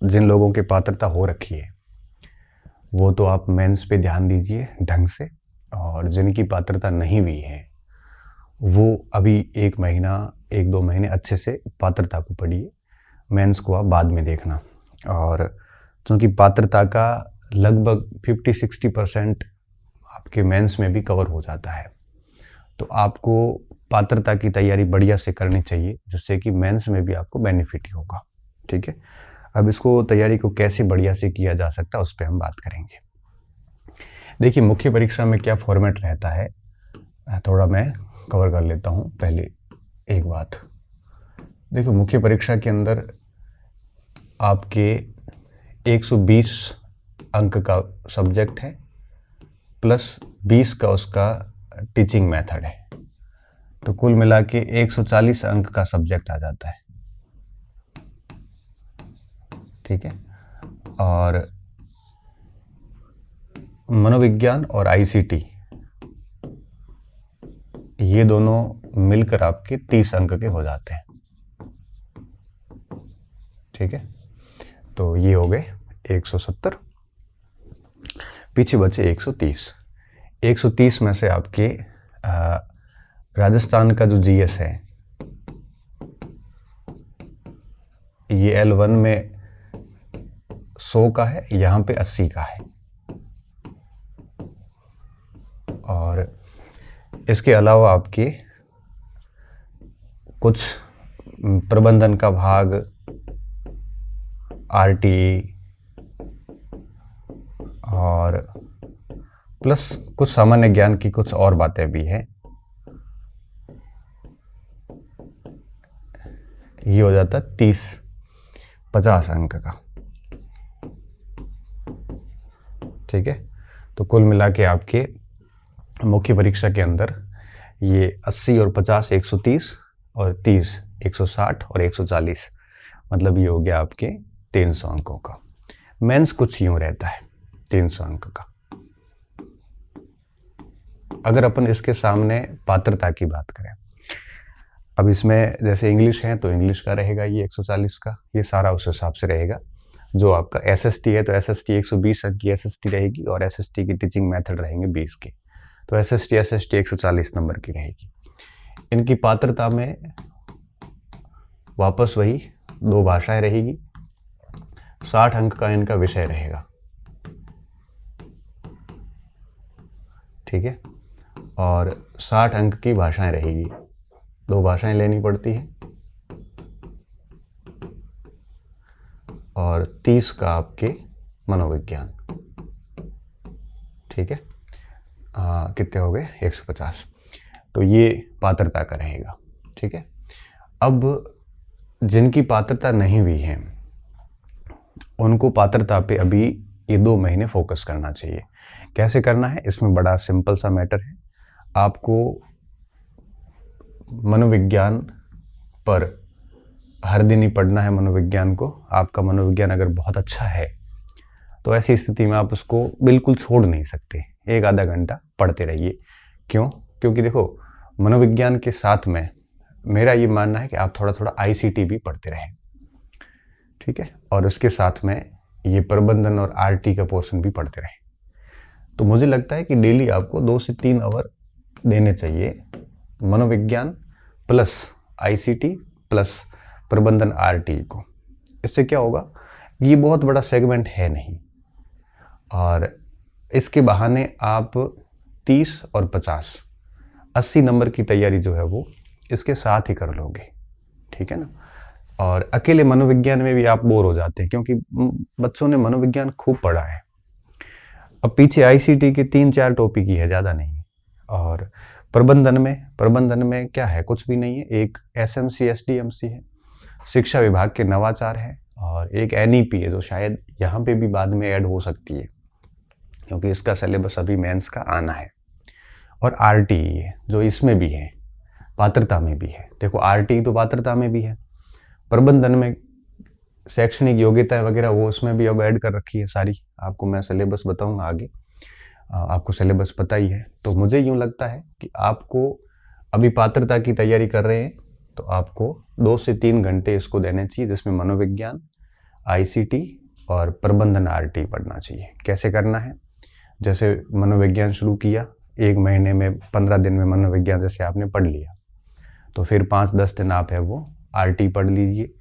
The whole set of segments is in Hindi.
जिन लोगों की पात्रता हो रखी है वो तो आप मेंस पे ध्यान दीजिए ढंग से, और जिनकी पात्रता नहीं हुई है वो अभी 1 महीना 1-2 महीने अच्छे से पात्रता को पढ़िए, मेंस को आप बाद में देखना। और क्योंकि पात्रता का लगभग 50-60% आपके मेंस में भी कवर हो जाता है, तो आपको पात्रता की तैयारी बढ़िया से करनी चाहिए, जिससे कि मेंस में भी आपको बेनिफिट ही होगा। ठीक है, अब इसको तैयारी को कैसे बढ़िया से किया जा सकता है उस पर हम बात करेंगे। देखिए, मुख्य परीक्षा में क्या फॉर्मेट रहता है, थोड़ा मैं कवर कर लेता हूँ। पहले एक बात देखो, मुख्य परीक्षा के अंदर आपके 120 अंक का सब्जेक्ट है, प्लस 20 का उसका टीचिंग मेथड है, तो कुल मिला के 140 अंक का सब्जेक्ट आ जाता है। ठीक है, और मनोविज्ञान और आईसीटी ये दोनों मिलकर आपके 30 अंक के हो जाते हैं। ठीक है, तो ये हो गए 170, पीछे बचे 130। 130 में से आपके राजस्थान का जो जीएस है ये L1 में 100 का है, यहाँ पे 80 का है। और इसके अलावा आपके कुछ प्रबंधन का भाग, आरटीई और प्लस कुछ सामान्य ज्ञान की कुछ और बातें भी हैं, ये हो जाता 30-50 अंक का। ठीक है, तो कुल मिला के आपके मुख्य परीक्षा के अंदर ये 80 और 50 130 और 30 160 और 140, मतलब ये हो गया आपके 300 अंकों का। मेंस कुछ यूं रहता है 300 अंक का। अगर अपन इसके सामने पात्रता की बात करें, अब इसमें जैसे इंग्लिश है तो इंग्लिश का रहेगा ये 140 का, ये सारा उस हिसाब से रहेगा। जो आपका एसएसटी है तो एसएसटी 120 अंक की एसएसटी रहेगी, और एसएसटी की टीचिंग मेथड रहेंगे 20 के, तो एसएसटी 140 नंबर की रहेगी। इनकी पात्रता में वापस वही 2 भाषाएं रहेगी, 60 अंक का इनका विषय रहेगा। ठीक है, और 60 अंक की भाषाएं रहेगी, 2 भाषाएं लेनी पड़ती है, और 30 का आपके मनोविज्ञान। ठीक है, कितने हो गए 150, तो ये पात्रता का रहेगा। ठीक है, अब जिनकी पात्रता नहीं हुई है उनको पात्रता पे अभी ये 2 महीने फोकस करना चाहिए। कैसे करना है, इसमें बड़ा सिंपल सा मैटर है। आपको मनोविज्ञान पर हर दिन ही पढ़ना है मनोविज्ञान को। आपका मनोविज्ञान अगर बहुत अच्छा है तो ऐसी स्थिति में आप उसको बिल्कुल छोड़ नहीं सकते, 1-आधा घंटा पढ़ते रहिए। क्यों? क्योंकि देखो, मनोविज्ञान के साथ में मेरा ये मानना है कि आप थोड़ा थोड़ा आईसीटी भी पढ़ते रहें। ठीक है, और उसके साथ में ये प्रबंधन और आरटी का पोर्शन भी पढ़ते रहें। तो मुझे लगता है कि डेली आपको 2 से 3 आवर देने चाहिए मनोविज्ञान प्लस आईसीटी प्लस प्रबंधन आरटी को। इससे क्या होगा, ये बहुत बड़ा सेगमेंट है नहीं, और इसके बहाने आप 30 और 50 80 नंबर की तैयारी जो है वो इसके साथ ही कर लोगे। ठीक है ना, और अकेले मनोविज्ञान में भी आप बोर हो जाते हैं, क्योंकि बच्चों ने मनोविज्ञान खूब पढ़ा है। अब पीछे आईसीटी के 3-4 टॉपिक ही है, ज़्यादा नहीं। और प्रबंधन में क्या है, कुछ भी नहीं है। एक एसएमसी एसडीएमसी है, शिक्षा विभाग के नवाचार है, और एक एनईपी है जो शायद यहाँ पे भी बाद में ऐड हो सकती है, क्योंकि इसका सिलेबस अभी मेंस का आना है। और आरटीई है जो इसमें भी है, पात्रता में भी है। देखो, आरटीई तो पात्रता में भी है, प्रबंधन में शैक्षणिक योग्यता वगैरह वो उसमें भी अब ऐड कर रखी है सारी। आपको मैं सिलेबस बताऊंगा आगे, आपको सिलेबस पता ही है। तो मुझे यूँ लगता है कि आपको अभी पात्रता की तैयारी कर रहे हैं तो आपको 2 से 3 घंटे इसको देने चाहिए, जिसमें मनोविज्ञान, आईसीटी और प्रबंधन आरटी पढ़ना चाहिए। कैसे करना है, जैसे मनोविज्ञान शुरू किया, 1 महीने में 15 दिन में मनोविज्ञान जैसे आपने पढ़ लिया, तो फिर 5-10 दिन आप है वो आरटी पढ़ लीजिए,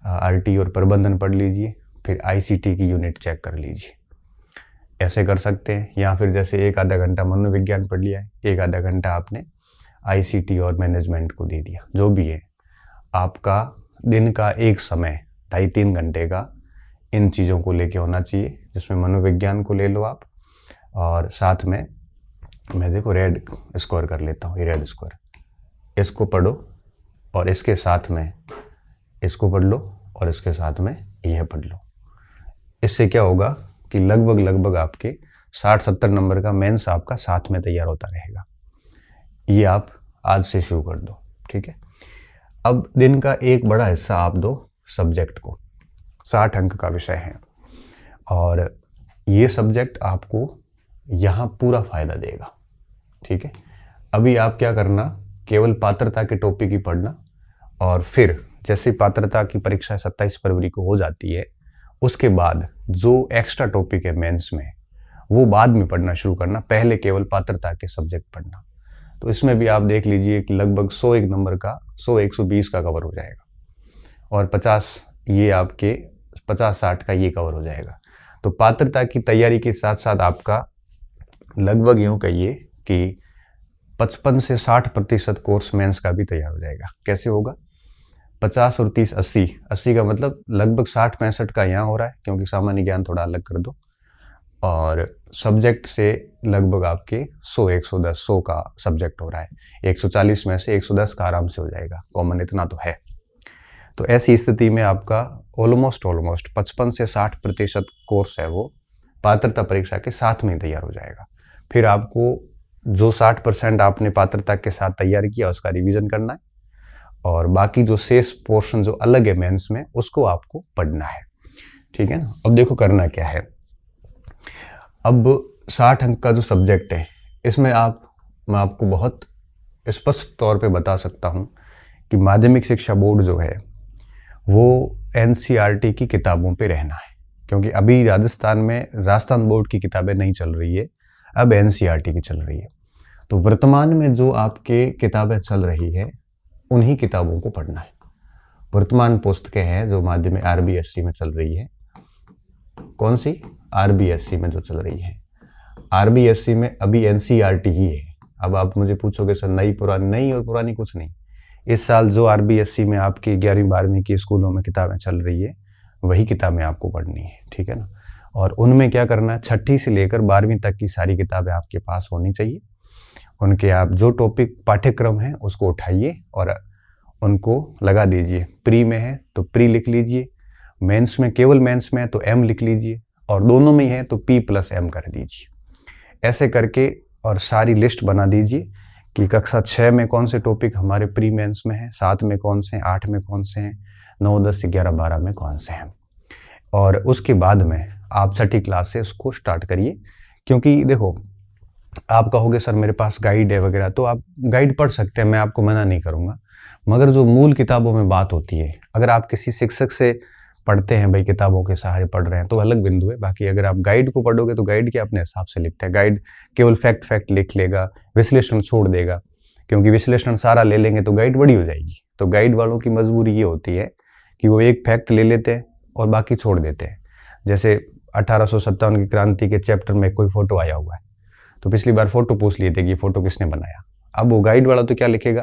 आरटी और प्रबंधन पढ़ लीजिए, फिर आईसीटी की यूनिट चेक कर लीजिए। ऐसे कर सकते हैं। या फिर जैसे 1-आधा घंटा मनोविज्ञान पढ़ लिया है, 1-आधा घंटा आपने आईसीटी और मैनेजमेंट को दे दिया। जो भी है, आपका दिन का एक समय 2.5-3 घंटे का इन चीज़ों को लेके होना चाहिए, जिसमें मनोविज्ञान को ले लो आप, और साथ में मैं देखो रेड स्कोर कर लेता हूँ, ये रेड स्कोर, इसको पढ़ो और इसके साथ में इसको पढ़ लो और इसके साथ में यह पढ़ लो। इससे क्या होगा कि लगभग आपके 60-70 नंबर का मेंस आपका साथ में तैयार होता रहेगा। ये आप आज से शुरू कर दो, ठीक है। अब दिन का एक बड़ा हिस्सा आप दो सब्जेक्ट को। 60 अंक का विषय है और ये सब्जेक्ट आपको यहाँ पूरा फायदा देगा, ठीक है। अभी आप क्या करना, केवल पात्रता के टॉपिक ही पढ़ना, और फिर जैसे पात्रता की परीक्षा 27 फरवरी को हो जाती है, उसके बाद जो एक्स्ट्रा टॉपिक है मेंस में वो बाद में पढ़ना शुरू करना, पहले केवल पात्रता के सब्जेक्ट पढ़ना। तो इसमें भी आप देख लीजिए कि लगभग 101 नंबर का 100-120 का कवर हो जाएगा, और 50 ये आपके 50-60 का ये कवर हो जाएगा। तो पात्रता की तैयारी के साथ साथ आपका लगभग यूँ कहिए कि 55 से 60% कोर्स मेंस का भी तैयार हो जाएगा। कैसे होगा, 50 और 30 80 का मतलब लगभग 60-65 का यहाँ हो रहा है, क्योंकि सामान्य ज्ञान थोड़ा अलग कर दो, और सब्जेक्ट से लगभग आपके 100-110 100 का सब्जेक्ट हो रहा है, 140 में से 110 का आराम से हो जाएगा, कॉमन इतना तो है। तो ऐसी स्थिति में आपका ऑलमोस्ट 55 से 60% कोर्स है वो पात्रता परीक्षा के साथ में तैयार हो जाएगा। फिर आपको जो 60% आपने पात्रता के साथ तैयार किया उसका रिवीजन करना है, और बाकी जो शेष पोर्शन जो अलग है मेंस में उसको आपको पढ़ना है, ठीक है ना। अब देखो करना क्या है, अब 60 अंक का जो सब्जेक्ट है इसमें मैं आपको बहुत स्पष्ट तौर पे बता सकता हूँ कि माध्यमिक शिक्षा बोर्ड जो है वो एनसीईआरटी की किताबों पे रहना है, क्योंकि अभी राजस्थान बोर्ड की किताबें नहीं चल रही है, अब एनसीईआरटी की चल रही है। तो वर्तमान में जो आपके किताबें चल रही है उन्हीं किताबों को पढ़ना है। वर्तमान पुस्तकें हैं जो माध्यमिक आरबीएससी में चल रही है, कौन सी, आरबीएससी में जो चल रही है, आरबीएससी में अभी एनसीईआरटी ही है। अब आप मुझे पूछोगे सर नई पुरानी, नहीं और पुरानी कुछ नहीं, इस साल जो आरबीएससी में आपकी 11वीं-12वीं की स्कूलों में किताबें चल रही है वही किताबें आपको पढ़नी है, ठीक है ना। और उनमें क्या करना है, 6ठी से लेकर 12वीं तक की सारी किताबें आपके पास होनी चाहिए। उनके आप जो टॉपिक पाठ्यक्रम है उसको उठाइए और उनको लगा दीजिए। प्री में है तो प्री लिख लीजिए, मेंस में, केवल मेंस में है तो एम लिख लीजिए, और दोनों में है तो P+M कर दीजिए। ऐसे करके और सारी लिस्ट बना दीजिए कि कक्षा 6 में कौन से टॉपिक हमारे प्री मेंस में हैं, 7 में कौन से हैं, 8 में कौन से हैं, 9, 10, 11, 12 में कौन से हैं। और उसके बाद में आप 6ठी क्लास से उसको स्टार्ट करिए। क्योंकि देखो आप कहोगे सर मेरे पास गाइड है वगैरह, तो आप गाइड पढ़ सकते हैं, मैं आपको मना नहीं करूँगा, मगर जो मूल किताबों में बात होती है, अगर आप किसी शिक्षक से पढ़ते हैं, भाई किताबों के सहारे पढ़ रहे हैं तो अलग बिंदु है। बाकी अगर आप गाइड को पढ़ोगे तो गाइड के अपने हिसाब से लिखते हैं, गाइड केवल फैक्ट लिख लेगा, विश्लेषण छोड़ देगा, क्योंकि विश्लेषण सारा ले लेंगे तो गाइड बड़ी हो जाएगी। तो गाइड वालों की मजबूरी ये होती है कि वो एक फैक्ट ले लेते हैं और बाकी छोड़ देते हैं। जैसे 1857 की क्रांति के चैप्टर में कोई फोटो आया हुआ है, तो पिछली बार फोटो पूछ लिए थे कि ये फोटो किसने बनाया। अब वो गाइड वाला तो क्या लिखेगा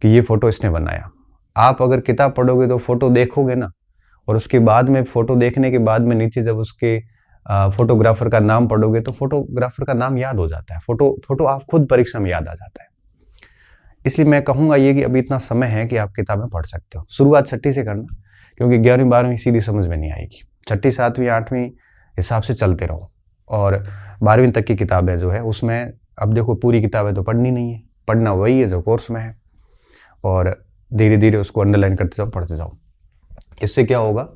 कि ये फोटो इसने बनाया। आप अगर किताब पढ़ोगे तो फोटो देखोगे ना, और उसके बाद में फोटो देखने के बाद में नीचे जब उसके फोटोग्राफर का नाम पढ़ोगे तो फोटोग्राफर का नाम याद हो जाता है, फोटो आप खुद परीक्षा में याद आ जाता है। इसलिए मैं कहूँगा ये कि अभी इतना समय है कि आप किताबें पढ़ सकते हो। शुरुआत 6ठी से करना, क्योंकि 11वीं 12वीं सीधी समझ में नहीं आएगी। 6ठी 7वीं 8वीं हिसाब से चलते रहो, और 12वीं तक की किताबें जो है उसमें अब देखो पूरी किताबें तो पढ़नी नहीं है, पढ़ना वही है जो कोर्स में है, और धीरे धीरे उसको अंडरलाइन करते जाओ, पढ़ते जाओ। इससे क्या होगा,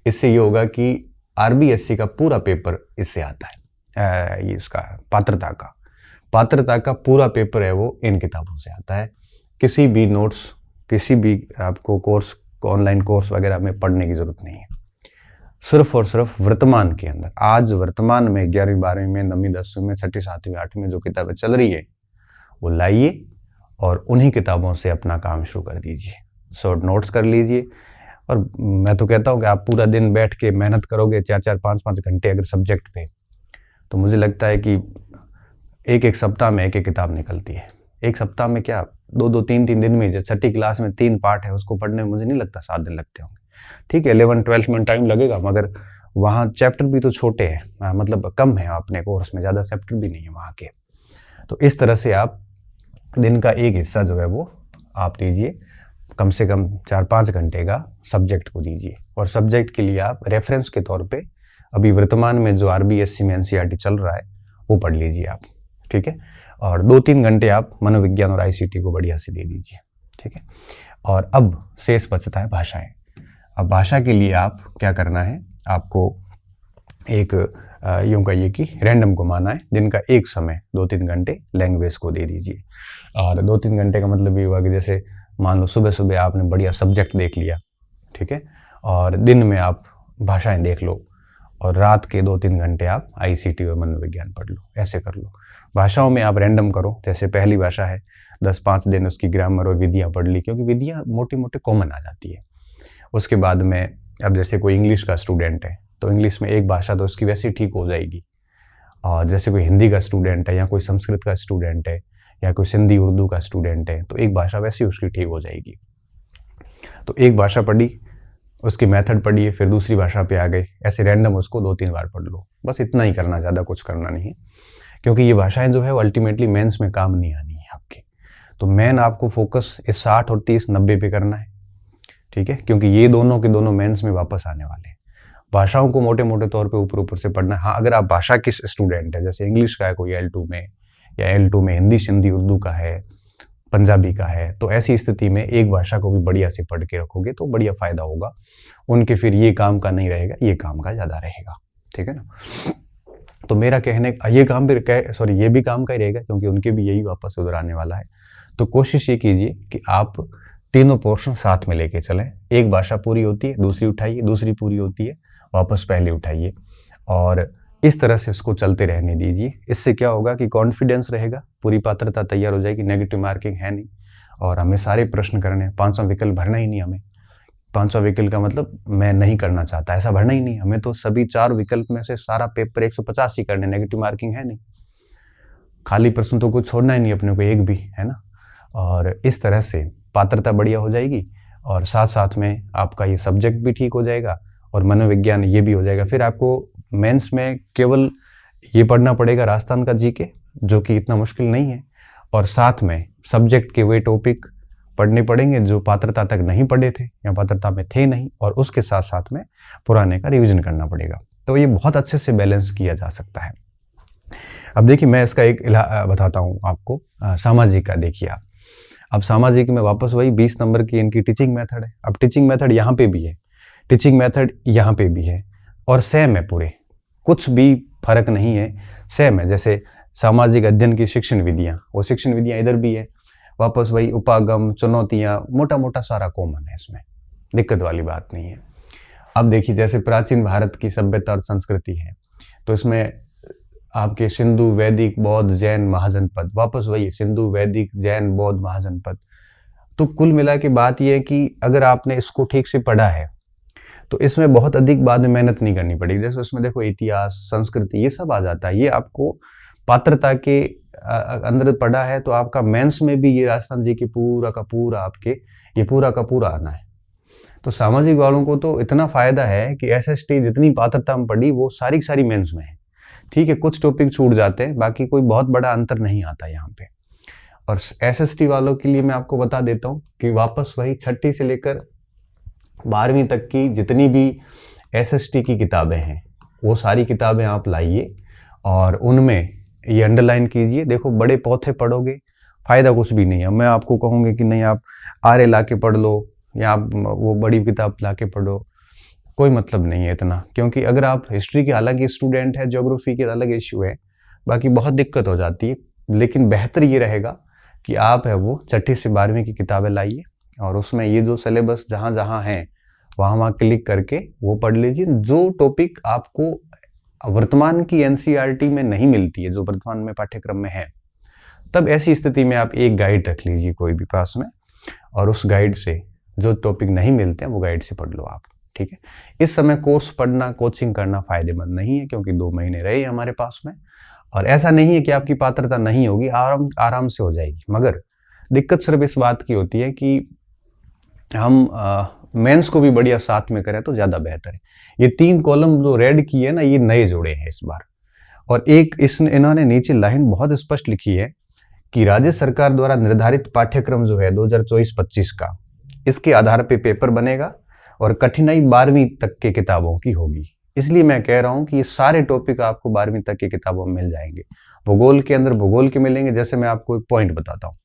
इससे ये होगा कि आरबीएससी का पूरा पेपर इससे आता है, ये इसका पात्रता का पूरा पेपर है वो इन किताबों से आता है। किसी भी नोट्स, किसी भी आपको कोर्स, ऑनलाइन कोर्स वगैरह में पढ़ने की जरूरत नहीं है। सिर्फ और सिर्फ वर्तमान के अंदर, आज वर्तमान में 11वीं 12वीं में 9वीं 10वीं में 6ठी 7वीं 8वीं में जो किताबें चल रही है वो लाइए और उन्हीं किताबों से अपना काम शुरू कर दीजिए। शॉर्ट नोट्स कर लीजिए। और मैं तो कहता हूँ कि आप पूरा दिन बैठ के मेहनत करोगे 4-4 5-5 घंटे अगर सब्जेक्ट पे, तो मुझे लगता है कि एक सप्ताह में एक किताब निकलती है। एक सप्ताह में क्या 2-2 3-3 दिन में, जब 6ठी क्लास में 3 पार्ट है उसको पढ़ने में मुझे नहीं लगता 7 दिन लगते होंगे। ठीक है 11-12 में टाइम लगेगा, मगर वहाँ चैप्टर भी तो छोटे हैं, मतलब कम है अपने कोर्स में, ज़्यादा चैप्टर भी नहीं है वहाँ के। तो इस तरह से आप दिन का एक हिस्सा जो है वो आप दीजिए, कम से कम 4-5 घंटे का सब्जेक्ट को दीजिए। और सब्जेक्ट के लिए आप रेफरेंस के तौर पे अभी वर्तमान में जो RBSC में NCERT चल रहा है वो पढ़ लीजिए आप। ठीक है, और 2-3 घंटे आप मनोविज्ञान और ICT को बढ़िया से दे दीजिए। ठीक है, और अब शेष बचता है भाषाएं। अब भाषा के लिए आप क्या करना है, आपको एक यूँ कहिए कि रैंडम घुमाना है। दिन का एक समय 2-3 घंटे लैंग्वेज को दे दीजिए। और 2-3 घंटे का मतलब ये हुआ कि जैसे मान लो सुबह सुबह आपने बढ़िया सब्जेक्ट देख लिया, ठीक है, और दिन में आप भाषाएं देख लो, और रात के 2-3 घंटे आप ICT और मनोविज्ञान पढ़ लो। ऐसे कर लो। भाषाओं में आप रैंडम करो। जैसे पहली भाषा है 10-5 दिन उसकी ग्रामर और विधियाँ पढ़ ली, क्योंकि विधियाँ मोटी मोटी कॉमन आ जाती है। उसके बाद में अब जैसे कोई इंग्लिश का स्टूडेंट है तो इंग्लिश में एक भाषा तो उसकी वैसे ही ठीक हो जाएगी। और जैसे कोई हिंदी का स्टूडेंट है या कोई संस्कृत का स्टूडेंट है या कोई सिंधी उर्दू का स्टूडेंट है तो एक भाषा वैसे ही उसकी ठीक हो जाएगी। तो एक भाषा पढ़ी, उसकी मेथड पढ़िए, फिर दूसरी भाषा पे आ गए, ऐसे रैंडम उसको 2-3 बार पढ़ लो। बस इतना ही करना, ज़्यादा कुछ करना नहीं है, क्योंकि ये भाषाएं जो है वो अल्टीमेटली मेंस में काम नहीं आनी है आपके। तो मेन आपको फोकस इस 60 और 30-90 पे करना है। ठीक है, क्योंकि ये दोनों के दोनों मेंस में वापस आने वाले हैं। भाषाओं को मोटे मोटे तौर पे ऊपर ऊपर से पढ़ना है। हाँ, अगर आप भाषा के स्टूडेंट है, जैसे इंग्लिश का है कोई L2 में, या L2 में हिंदी सिंधी उर्दू का है, पंजाबी का है, तो ऐसी स्थिति में एक भाषा को भी बढ़िया से पढ़ के रखोगे तो बढ़िया फायदा होगा उनके। फिर ये काम का नहीं रहेगा, ये काम का ज़्यादा रहेगा। ठीक है ना। तो मेरा कहने ये काम भी ये भी काम का ही रहेगा, क्योंकि उनके भी यही वापस उधर आने वाला है। तो कोशिश ये कीजिए कि आप तीनों पोर्शन साथ में लेके चलें। एक भाषा पूरी होती है, दूसरी उठाइए, दूसरी पूरी होती है, वापस पहले उठाइए, और इस तरह से उसको चलते रहने दीजिए। इससे क्या होगा कि कॉन्फिडेंस रहेगा, पूरी पात्रता तैयार हो जाएगी, नेगेटिव मार्किंग है नहीं, और हमें सारे प्रश्न करने, 5वां विकल्प भरना ही नहीं। हमें 5वां विकल्प का मतलब मैं नहीं करना चाहता, ऐसा भरना ही नहीं। हमें तो सभी 4 विकल्प में से सारा पेपर 150 ही करने, नेगेटिव मार्किंग है नहीं। खाली प्रश्न तो कुछ छोड़ना ही नहीं अपने को, एक भी, है ना। और इस तरह से पात्रता बढ़िया हो जाएगी, और साथ साथ में आपका ये सब्जेक्ट भी ठीक हो जाएगा और मनोविज्ञान ये भी हो जाएगा। फिर आपको मेंस में केवल ये पढ़ना पड़ेगा राजस्थान का जीके, जो कि इतना मुश्किल नहीं है, और साथ में सब्जेक्ट के वे टॉपिक पढ़ने पड़ेंगे जो पात्रता तक नहीं पढ़े थे या पात्रता में थे नहीं, और उसके साथ साथ में पुराने का रिवीजन करना पड़ेगा। तो ये बहुत अच्छे से बैलेंस किया जा सकता है। अब देखिए मैं इसका एक बताता हूँ आपको, सामाजिक का। देखिए आप, अब सामाजिक में वापस वही 20 नंबर की इनकी टीचिंग मेथड है। अब टीचिंग मेथड यहाँ पे भी है, टीचिंग मेथड यहाँ पे भी है, और सेम है पूरे, कुछ भी फर्क नहीं है, सेम है। जैसे सामाजिक अध्ययन की शिक्षण विधियाँ, वो शिक्षण विधियाँ इधर भी है, वापस वही उपागम, चुनौतियाँ, मोटा मोटा सारा कॉमन है, इसमें दिक्कत वाली बात नहीं है। अब देखिए जैसे प्राचीन भारत की सभ्यता और संस्कृति है, तो इसमें आपके सिंधु, वैदिक, बौद्ध, जैन, महाजनपद, वापस वही सिंधु, वैदिक, जैन, बौद्ध, महाजनपद। तो कुल मिला के बात यह है कि अगर आपने इसको ठीक से पढ़ा है तो इसमें बहुत अधिक बाद में मेहनत नहीं करनी पड़ेगी। जैसे उसमें देखो इतिहास, संस्कृति, ये सब आ जाता है। ये आपको पात्रता के अंदर पढ़ा है तो आपका मेंस में भी ये राजस्थान जी की पूरा का पूरा आपके ये पूरा का पूरा आना है। तो सामाजिक वालों को तो इतना फायदा है कि SST जितनी पात्रता हम पढ़ी वो सारी की सारी मेंस में है। ठीक है, कुछ टॉपिक छूट जाते हैं, बाकी कोई बहुत बड़ा अंतर नहीं आता यहाँ पे। और SST वालों के लिए मैं आपको बता देता हूँ कि वापस वही 6ठी से लेकर 12वीं तक की जितनी भी SST की किताबें हैं वो सारी किताबें आप लाइए और उनमें ये अंडरलाइन कीजिए। देखो बड़े पौधे पढ़ोगे फायदा कुछ भी नहीं है। मैं आपको कहूँगी कि नहीं आप आर्य ला के पढ़ लो या आप वो बड़ी किताब ला के पढ़ो, कोई मतलब नहीं है इतना, क्योंकि अगर आप हिस्ट्री के हालांकि स्टूडेंट है, ज्योग्राफी के अलग इश्यू है, बाकी बहुत दिक्कत हो जाती है। लेकिन बेहतर ये रहेगा कि आप है वो 6ठी से 12वीं की किताबें लाइए और उसमें ये जो सिलेबस जहाँ जहाँ हैं वहाँ क्लिक करके वो पढ़ लीजिए। जो टॉपिक आपको वर्तमान की एनसीईआरटी में नहीं मिलती है, जो वर्तमान में पाठ्यक्रम में है, तब ऐसी स्थिति में आप एक गाइड रख लीजिए कोई भी पास में, और उस गाइड से जो टॉपिक नहीं मिलते हैं वो गाइड से पढ़ लो आप। ठीक है, इस समय कोर्स पढ़ना, कोचिंग करना फायदेमंद नहीं है, क्योंकि 2 महीने रहे हमारे पास में, और ऐसा नहीं है कि आपकी पात्रता नहीं होगी, आराम से हो जाएगी। मगर दिक्कत सिर्फ इस बात की होती है कि हम मेंस को भी बढ़िया साथ में करें तो ज़्यादा बेहतर है। ये 3 कॉलम जो रेड किए ना, ये नए जोड़े हैं इस बार। और एक इन्होंने नीचे लाइन बहुत स्पष्ट लिखी है कि राज्य सरकार द्वारा निर्धारित पाठ्यक्रम जो है 2024-25 का, इसके आधार पे पेपर बनेगा और कठिनाई 12वीं तक के किताबों की होगी। इसलिए मैं कह रहा हूं कि ये सारे टॉपिक आपको 12वीं तक की किताबों में मिल जाएंगे। भूगोल के अंदर भूगोल के मिलेंगे। जैसे मैं आपको एक पॉइंट बताता हूँ,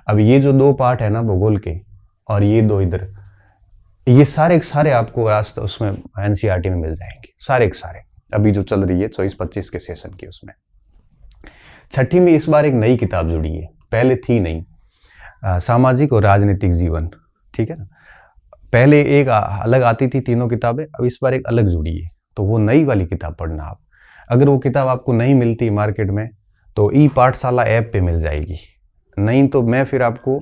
अब ये जो 2 पार्ट है ना भूगोल के, और ये 2 इधर, ये सारे आपको रास्ते उसमें एनसीईआरटी में मिल जाएंगे, सारे अभी जो चल रही है 24-25 के सेशन की। उसमें 6ठी में इस बार एक नई किताब जुड़ी है, पहले थी नहीं, सामाजिक और राजनीतिक जीवन। ठीक है ना, पहले एक अलग आती थी तीनों किताबें, अब इस बार एक अलग जुड़ी है, तो वो नई वाली किताब पढ़ना आप। अगर वो किताब आपको नहीं मिलती मार्केट में तो ई पाठशाला ऐप पे मिल जाएगी, नहीं तो मैं फिर आपको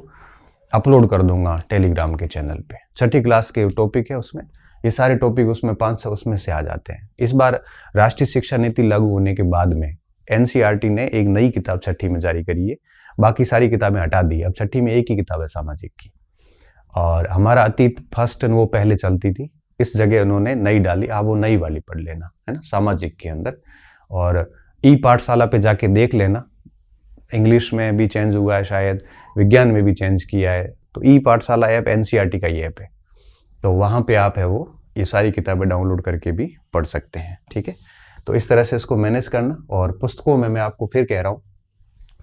अपलोड कर दूंगा टेलीग्राम के चैनल पे। 6ठी क्लास के टॉपिक है उसमें, ये सारे टॉपिक उसमें 500 उसमें से आ जाते हैं। इस बार राष्ट्रीय शिक्षा नीति लागू होने के बाद में एनसीईआरटी ने एक नई किताब 6ठी में जारी करी है, बाकी सारी किताबें हटा दी। अब 6ठी में एक ही किताब है सामाजिक की, और हमारा अतीत फर्स्ट वो पहले चलती थी, इस जगह उन्होंने नई डाली। आप वो नई वाली पढ़ लेना, है ना, सामाजिक के अंदर। और ई पाठशाला पे जाके देख लेना, इंग्लिश में भी चेंज हुआ है, शायद विज्ञान में भी चेंज किया है। तो ई पाठशाला ऐप एनसीईआरटी का ही ऐप है, तो वहाँ पे आप है वो ये सारी किताबें डाउनलोड करके भी पढ़ सकते हैं। ठीक है, तो इस तरह से इसको मैनेज करना। और पुस्तकों में मैं आपको फिर कह रहा हूँ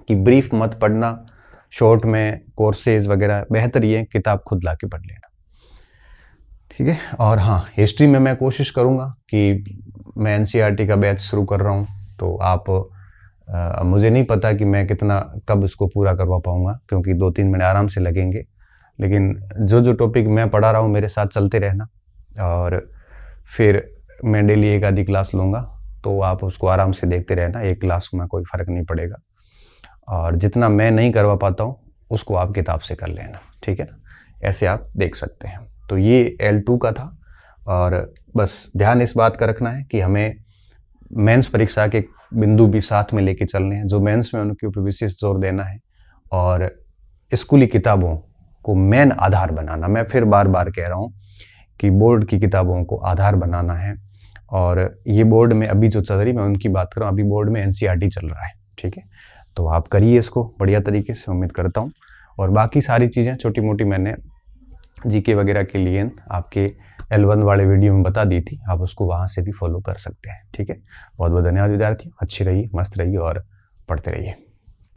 कि ब्रीफ मत पढ़ना, शॉर्ट में कोर्सेज वगैरह, बेहतर ये किताब खुद ला के पढ़ लेना। ठीक है, और हाँ, हिस्ट्री में मैं कोशिश करूँगा कि मैं एनसीईआरटी का बैच शुरू कर रहा हूँ, तो आप मुझे नहीं पता कि मैं कितना कब इसको पूरा करवा पाऊँगा, क्योंकि 2-3 महीने आराम से लगेंगे। लेकिन जो टॉपिक मैं पढ़ा रहा हूँ मेरे साथ चलते रहना, और फिर मैं डेली एक आधी क्लास लूँगा, तो आप उसको आराम से देखते रहना। एक क्लास में कोई फ़र्क नहीं पड़ेगा, और जितना मैं नहीं करवा पाता हूँ उसको आप किताब से कर लेना। ठीक है ना, ऐसे आप देख सकते हैं। तो ये L2 का था, और बस ध्यान इस बात का रखना है कि हमें मेंस परीक्षा के बिंदु भी साथ में लेके चलने हैं। जो मेंस में उनके ऊपर विशेष जोर देना है, और स्कूली किताबों को मेन आधार बनाना। मैं फिर बार बार कह रहा हूँ कि बोर्ड की किताबों को आधार बनाना है। और ये बोर्ड में अभी जो चल रही, मैं उनकी बात कर रहा हूँ, अभी बोर्ड में एनसीईआरटी चल रहा है। ठीक है, तो आप करिए इसको बढ़िया तरीके से, उम्मीद करता हूँ। और बाकी सारी चीज़ें छोटी मोटी मैंने जीके वगैरह के लिए आपके L1 वाले वीडियो में बता दी थी, आप उसको वहाँ से भी फॉलो कर सकते हैं। ठीक है, बहुत बहुत धन्यवाद विद्यार्थी, अच्छी रहिए, मस्त रहिए और पढ़ते रहिए।